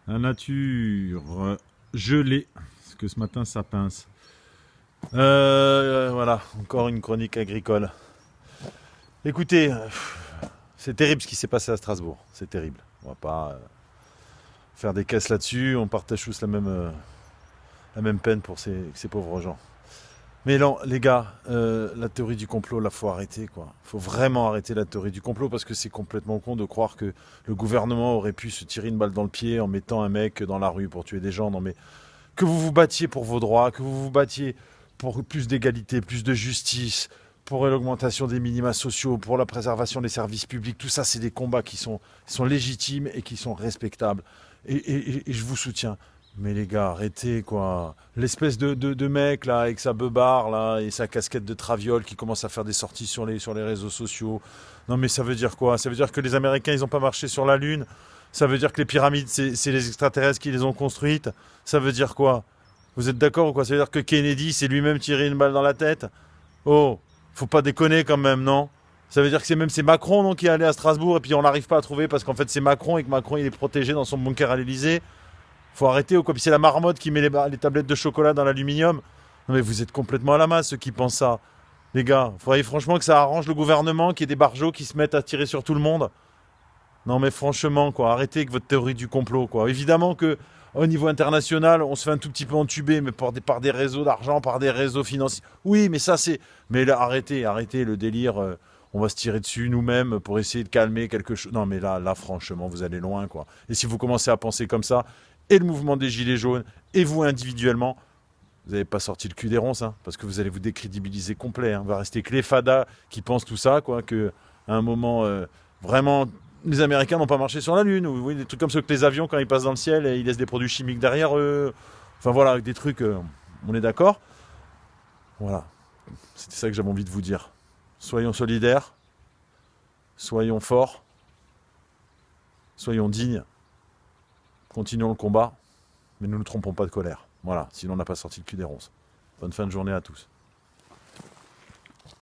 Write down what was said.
La nature gelée, parce que ce matin ça pince. Voilà, encore une chronique agricole. Écoutez, c'est terrible ce qui s'est passé à Strasbourg. C'est terrible. On va pas faire des caisses là-dessus. On partage tous la même peine pour ces pauvres gens. Mais non, les gars, la théorie du complot, là, faut arrêter, quoi. Faut vraiment arrêter la théorie du complot parce que c'est complètement con de croire que le gouvernement aurait pu se tirer une balle dans le pied en mettant un mec dans la rue pour tuer des gens. Non, mais que vous vous battiez pour vos droits, que vous vous battiez pour plus d'égalité, plus de justice, pour l'augmentation des minima sociaux, pour la préservation des services publics, tout ça, c'est des combats qui sont légitimes et qui sont respectables. Et je vous soutiens. Mais les gars, arrêtez quoi. L'espèce de mec là, avec sa beubare là, et sa casquette de traviole qui commence à faire des sorties sur les réseaux sociaux. Non mais ça veut dire quoi? Ça veut dire que les Américains, ils n'ont pas marché sur la Lune? Ça veut dire que les pyramides, c'est les extraterrestres qui les ont construites? Ça veut dire quoi? Vous êtes d'accord ou quoi? Ça veut dire que Kennedy s'est lui-même tiré une balle dans la tête? Oh, faut pas déconner quand même, non? Ça veut dire que c'est Macron non, qui est allé à Strasbourg et puis on n'arrive pas à trouver parce qu'en fait c'est Macron et que Macron il est protégé dans son bunker à l'Elysée. Faut arrêter ou quoi? Puis c'est la marmotte qui met les tablettes de chocolat dans l'aluminium. Non mais vous êtes complètement à la masse ceux qui pensent ça. Les gars, faudrait franchement que ça arrange le gouvernement, qu'il y ait des barjots qui se mettent à tirer sur tout le monde. Non mais franchement, quoi, arrêtez avec votre théorie du complot, quoi. Évidemment que au niveau international, on se fait un tout petit peu entuber, mais par des réseaux d'argent, par des réseaux financiers. Oui, mais ça c'est. Mais là, arrêtez le délire. On va se tirer dessus nous-mêmes pour essayer de calmer quelque chose. Non mais là, franchement, vous allez loin, quoi. Et si vous commencez à penser comme ça, et le mouvement des Gilets jaunes, et vous individuellement, vous n'avez pas sorti le cul des ronces, hein, parce que vous allez vous décrédibiliser complet. Hein. On va rester que les fadas qui pensent tout ça, quoi, que à un moment, vraiment, les Américains n'ont pas marché sur la Lune, ou oui, des trucs comme ça que les avions, quand ils passent dans le ciel, et ils laissent des produits chimiques derrière eux. Enfin voilà, des trucs, on est d'accord. Voilà, c'était ça que j'avais envie de vous dire. Soyons solidaires, soyons forts, soyons dignes, continuons le combat, mais ne nous trompons pas de colère. Voilà, sinon on n'a pas sorti le cul des ronces. Bonne fin de journée à tous.